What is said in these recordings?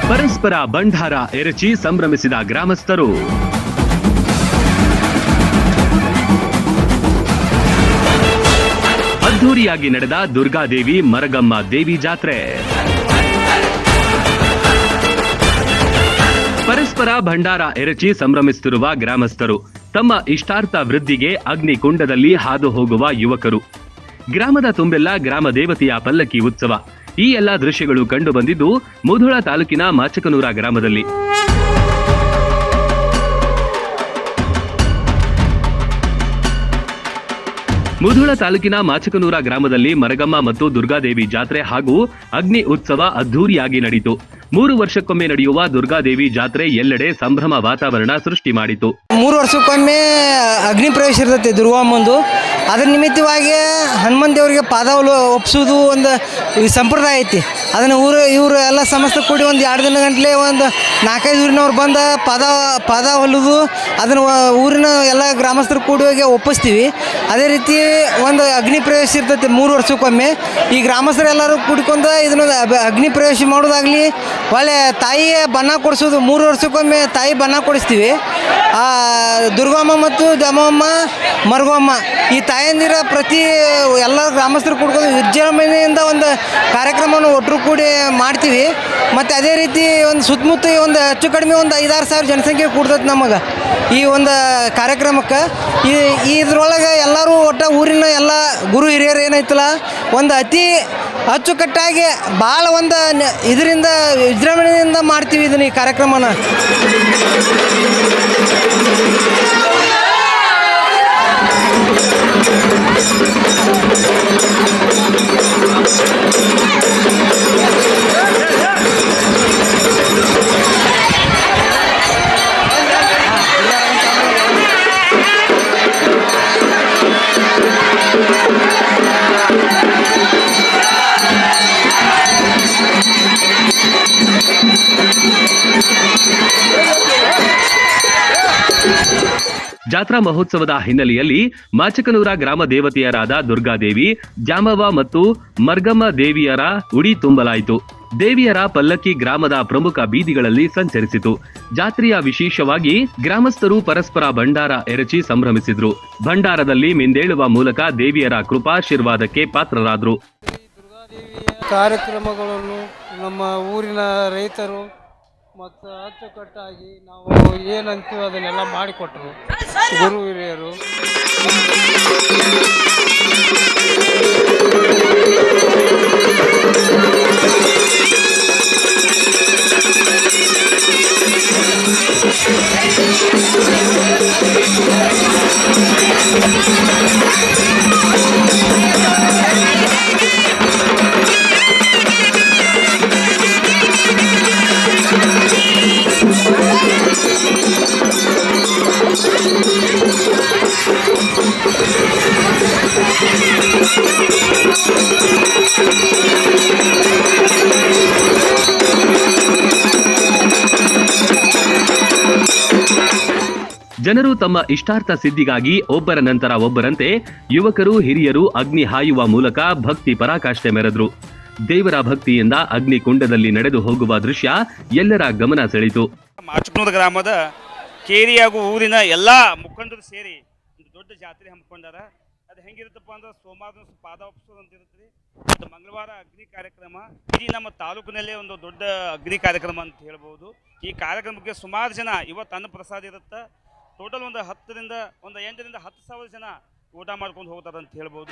ಪರಸ್ಪರ ಭಂಡಾರ ಎರಚಿ ಸಂಭ್ರಮಿಸಿದ ಗ್ರಾಮಸ್ಥರು. ಅದ್ಧೂರಿಯಾಗಿ ನಡೆದ ದುರ್ಗಾದೇವಿ ಮರಗಮ್ಮ ದೇವಿ ಜಾತ್ರೆ. ಪರಸ್ಪರ ಭಂಡಾರ ಎರಚಿ ಸಂಭ್ರಮಿಸುತ್ತಿರುವ ಗ್ರಾಮಸ್ಥರು. ತಮ್ಮ ಇಷ್ಟಾರ್ಥ ವೃದ್ಧಿಗೆ ಅಗ್ನಿಕುಂಡದಲ್ಲಿ ಹಾದು ಹೋಗುವ ಯುವಕರು. ಗ್ರಾಮದ ತುಂಬೆಲ್ಲ ಗ್ರಾಮ ದೇವತೆಯ ಪಲ್ಲಕ್ಕಿ ಉತ್ಸವ. ಈ ಎಲ್ಲ ದೃಶ್ಯಗಳು ಕಂಡು ಬಂದಿದ್ದು ಮುಧೋಳ ತಾಲೂಕಿನ ಮಾಚಕನೂರ ಗ್ರಾಮದಲ್ಲಿ. ಮುಧೋಳ ತಾಲೂಕಿನ ಮಾಚಕನೂರ ಗ್ರಾಮದಲ್ಲಿ ಮರಗಮ್ಮ ಮತ್ತು ದುರ್ಗಾದೇವಿ ಜಾತ್ರೆ ಹಾಗೂ ಅಗ್ನಿ ಉತ್ಸವ ಅದ್ಧೂರಿಯಾಗಿ ನಡೆಯಿತು. 3 ವರ್ಷಕ್ಕೊಮ್ಮೆ ನಡೆಯುವ ದುರ್ಗಾದೇವಿ ಜಾತ್ರೆ ಎಲ್ಲೆಡೆ ಸಂಭ್ರಮ ವಾತಾವರಣ ಸೃಷ್ಟಿ ಮಾಡಿತು. 3 ವರ್ಷಕ್ಕೊಮ್ಮೆ ಅಗ್ನಿ ಪ್ರವೇಶ ಇರ್ತೈತೆ ದುರ್ಗಮ್ಮಂದು. ಅದರ ನಿಮಿತ್ತವಾಗಿ ಹನುಮಂತ ದೇವರಿಗೆ ಪಾದ ಒಪ್ಪಿಸೋದು ಒಂದು ಸಂಪ್ರದಾಯ ಐತಿ. ಅದನ್ನು ಇವರು ಎಲ್ಲ ಸಮಸ್ತ ಕೂಡಿ ಒಂದು 2 ದಿನ ಗಂಟಲೆ ಒಂದು 4-5 ಊರಿನವ್ರು ಬಂದ ಪಾದ ಹೊಲಿದು ಅದನ್ನು ಊರಿನ ಎಲ್ಲ ಗ್ರಾಮಸ್ಥರು ಕೂಡಿ ಹೋಗಿ ಒಪ್ಪಿಸ್ತೀವಿ. ಅದೇ ರೀತಿ ಒಂದು ಅಗ್ನಿ ಪ್ರವೇಶ ಇರ್ತೈತಿ 3 ವರ್ಷಕ್ಕೊಮ್ಮೆ. ಈ ಗ್ರಾಮಸ್ಥರು ಎಲ್ಲರೂ ಕೂಡಿಕೊಂಡು ಇದನ್ನು ಅಗ್ನಿ ಪ್ರವೇಶ ಮಾಡೋದಾಗಲಿ, ಒಳ್ಳೆ ತಾಯಿಯ ಬಣ್ಣ ಕೊಡಿಸೋದು. 3 ವರ್ಷಕ್ಕೊಮ್ಮೆ ತಾಯಿ ಬಣ್ಣ ಕೊಡಿಸ್ತೀವಿ. ದುರ್ಗಮ್ಮ ಮತ್ತು ದಮಮ್ಮ ಮರಗಮ್ಮ ಈ ತಾಯಂದಿರ ಪ್ರತಿ ಎಲ್ಲ ಗ್ರಾಮಸ್ಥರು ಕೂಡ್ಕೊಂಡು ವಿಜೃಂಭಣೆಯಿಂದ ಒಂದು ಕಾರ್ಯಕ್ರಮವನ್ನು ಒಟ್ಟರು ಕೂಡಿ ಮಾಡ್ತೀವಿ. ಮತ್ತು ಅದೇ ರೀತಿ ಒಂದು ಸುತ್ತಮುತ್ತ ಒಂದು ಹೆಚ್ಚು ಕಡಿಮೆ ಒಂದು 5-6 ಸಾವಿರ ಜನಸಂಖ್ಯೆ ಕೂಡ್ತೈತೆ ನಮಗೆ ಈ ಒಂದು ಕಾರ್ಯಕ್ರಮಕ್ಕೆ. ಇದ್ರೊಳಗೆ ಎಲ್ಲರೂ ಒಟ್ಟು ಊರಿನ ಎಲ್ಲ ಗುರು ಹಿರಿಯರು ಏನೈತಲ್ಲ ಒಂದು ಅತಿ ಅಚ್ಚುಕಟ್ಟಾಗಿ ಭಾಳ ಒಂದು ಇದರಿಂದ ವಿಜೃಂಭಣೆಯಿಂದ ಮಾಡ್ತೀವಿ ಇದನ್ನು ಈ ಕಾರ್ಯಕ್ರಮನ. ಜಾತ್ರಾ ಮಹೋತ್ಸವದ ಹಿನ್ನೆಲೆಯಲ್ಲಿ ಮಾಚಕನೂರ ಗ್ರಾಮ ದೇವತೆಯರಾದ ದುರ್ಗಾದೇವಿ, ಜಾಮವ್ವ ಮತ್ತು ಮರ್ಗಮ್ಮ ದೇವಿಯರ ಉಡಿ ತುಂಬಲಾಯಿತು. ದೇವಿಯರ ಪಲ್ಲಕ್ಕಿ ಗ್ರಾಮದ ಪ್ರಮುಖ ಬೀದಿಗಳಲ್ಲಿ ಸಂಚರಿಸಿತು. ಜಾತ್ರೆಯ ವಿಶೇಷವಾಗಿ ಗ್ರಾಮಸ್ಥರು ಪರಸ್ಪರ ಭಂಡಾರ ಎರಚಿ ಸಂಭ್ರಮಿಸಿದ್ರು. ಭಂಡಾರದಲ್ಲಿ ಮಿಂದೇಳುವ ಮೂಲಕ ದೇವಿಯರ ಕೃಪಾಶೀರ್ವಾದಕ್ಕೆ ಪಾತ್ರರಾದರು. ಕಾರ್ಯಕ್ರಮಗಳನ್ನು ನಮ್ಮ ಊರಿನ ರೈತರು ಮತ್ತು ಅಚ್ಚುಕಟ್ಟಾಗಿ ನಾವು ಏನಂತೀವಿ ಅದನ್ನೆಲ್ಲ ಮಾಡಿಕೊಟ್ರು ಗುರು ಹಿರಿಯರು. ಜನರು ತಮ್ಮ ಇಷ್ಟಾರ್ಥ ಸಿದ್ಧಿಗಾಗಿ ಒಬ್ಬರ ನಂತರ ಒಬ್ಬರಂತೆ ಯುವಕರು ಹಿರಿಯರು ಅಗ್ನಿ ಹಾಯುವ ಮೂಲಕ ಭಕ್ತಿ ಪರಾಕಾಷ್ಠೆ ಮೆರೆದ್ರು. ದೇವರ ಭಕ್ತಿಯಿಂದ ಅಗ್ನಿ ಕುಂಡದಲ್ಲಿ ನಡೆದು ಹೋಗುವ ದೃಶ್ಯ ಎಲ್ಲರ ಗಮನ ಸೆಳೆಯಿತು. ಮಾಚಕನೂರ ಗ್ರಾಮದ ಕೇರಿ ಹಾಗೂ ಊರಿನ ಎಲ್ಲ ಮುಖಂಡರು ಸೇರಿ ಒಂದು ದೊಡ್ಡ ಜಾತ್ರೆ ಹಮ್ಮಿಕೊಂಡಾರ. ಅದು ಹೆಂಗಿರುತ್ತಪ್ಪ ಅಂದ್ರೆ ಸೋಮವಾರ ಪಾದ ಒಪ್ಸೋದು ಅಂತ ಇರುತ್ತೆ, ಮತ್ತು ಮಂಗಳವಾರ ಅಗ್ನಿ ಕಾರ್ಯಕ್ರಮ. ಇಡೀ ನಮ್ಮ ತಾಲೂಕಿನಲ್ಲೇ ಒಂದು ದೊಡ್ಡ ಅಗ್ನಿ ಕಾರ್ಯಕ್ರಮ ಅಂತ ಹೇಳ್ಬೋದು. ಈ ಕಾರ್ಯಕ್ರಮಕ್ಕೆ ಸುಮಾರು ಜನ ಇವತ್ತು ಅನ್ನ ಪ್ರಸಾದ ಇರುತ್ತೆ. ಟೋಟಲ್ ಒಂದು 8ರಿಂದ 10,000 ಜನ ಊಟ ಮಾಡ್ಕೊಂಡು ಹೋಗ್ತಾರೆ ಅಂತ ಹೇಳ್ಬೋದು.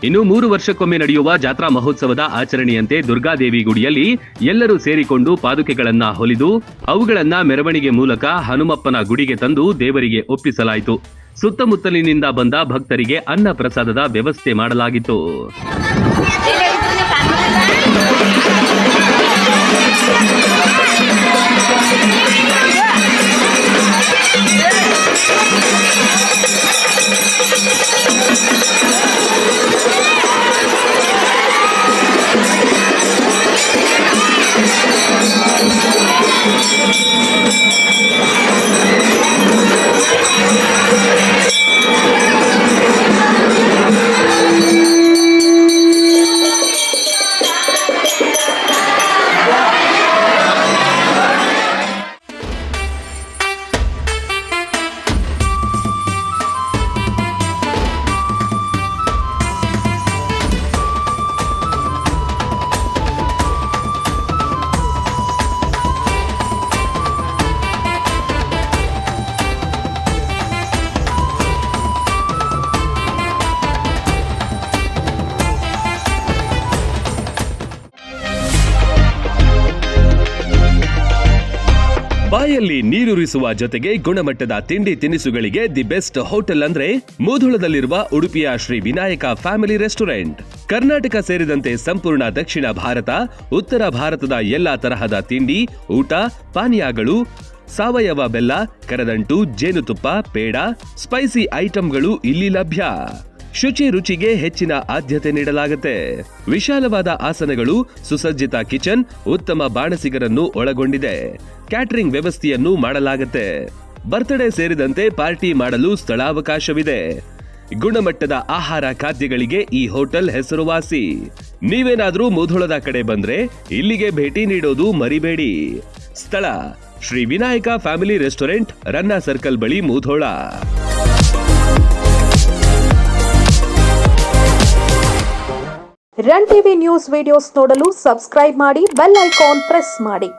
ಇನ್ನು 3 ವರ್ಷಕ್ಕೊಮ್ಮೆ ನಡೆಯುವ ಜಾತ್ರಾ ಮಹೋತ್ಸವದ ಆಚರಣೆಯಂತೆ ದುರ್ಗಾದೇವಿ ಗುಡಿಯಲ್ಲಿ ಎಲ್ಲರೂ ಸೇರಿಕೊಂಡು ಪಾದುಕೆಗಳನ್ನ ಹೊಲಿದು ಅವುಗಳನ್ನ ಮೆರವಣಿಗೆ ಮೂಲಕ ಹನುಮಪ್ಪನ ಗುಡಿಗೆ ತಂದು ದೇವರಿಗೆ ಒಪ್ಪಿಸಲಾಯಿತು. ಸುತ್ತಮುತ್ತಲಿನಿಂದ ಬಂದ ಭಕ್ತರಿಗೆ ಅನ್ನ ಪ್ರಸಾದದ ವ್ಯವಸ್ಥೆ ಮಾಡಲಾಗಿತ್ತು. ಬಾಯಲ್ಲಿ ನೀರೂರಿಸುವ ಜೊತೆಗೆ ಗುಣಮಟ್ಟದ ತಿಂಡಿ ತಿನಿಸುಗಳಿಗೆ ದಿ ಬೆಸ್ಟ್ ಹೋಟೆಲ್ ಅಂದ್ರೆ ಮೂಧೋಳದಲ್ಲಿರುವ ಉಡುಪಿಯ ಶ್ರೀ ವಿನಾಯಕ ಫ್ಯಾಮಿಲಿ ರೆಸ್ಟೋರೆಂಟ್. ಕರ್ನಾಟಕ ಸೇರಿದಂತೆ ಸಂಪೂರ್ಣ ದಕ್ಷಿಣ ಭಾರತ, ಉತ್ತರ ಭಾರತದ ಎಲ್ಲಾ ತರಹದ ತಿಂಡಿ, ಊಟ, ಪಾನೀಯಗಳು, ಸಾವಯವ ಬೆಲ್ಲ, ಕರದಂಟು, ಜೇನುತುಪ್ಪ, ಪೇಡ, ಸ್ಪೈಸಿ ಐಟಂಗಳು ಇಲ್ಲಿ ಲಭ್ಯ. ಶುಚಿ ರುಚಿಗೆ ಹೆಚ್ಚಿನ ಆದ್ಯತೆ ನೀಡಲಾಗುತ್ತೆ. ವಿಶಾಲವಾದ ಆಸನಗಳು, ಸುಸಜ್ಜಿತ ಕಿಚನ್, ಉತ್ತಮ ಬಾಣಸಿಗರನ್ನು ಒಳಗೊಂಡಿದೆ. ಕ್ಯಾಟರಿಂಗ್ ವ್ಯವಸ್ಥೆಯನ್ನು ಮಾಡಲಾಗುತ್ತೆ. ಬರ್ತ್ಡೇ ಸೇರಿದಂತೆ ಪಾರ್ಟಿ ಮಾಡಲು ಸ್ಥಳಾವಕಾಶವಿದೆ. ಗುಣಮಟ್ಟದ ಆಹಾರ ಖಾದ್ಯಗಳಿಗೆ ಈ ಹೋಟೆಲ್ ಹೆಸರುವಾಸಿ. ನೀವೇನಾದ್ರೂ ಮೂಧೋಳದ ಕಡೆ ಬಂದ್ರೆ ಇಲ್ಲಿಗೆ ಭೇಟಿ ನೀಡೋದು ಮರಿಬೇಡಿ. ಸ್ಥಳ ಶ್ರೀ ವಿನಾಯಕ ಫ್ಯಾಮಿಲಿ ರೆಸ್ಟೋರೆಂಟ್, ರನ್ನ ಸರ್ಕಲ್ ಬಳಿ, Mudhol. Run TV news videos ನೋಡಲು ಸಬ್ಸ್ಕ್ರೈಬ್ ಮಾಡಿ, ಬೆಲ್ ಐಕಾನ್ ಪ್ರೆಸ್ ಮಾಡಿ.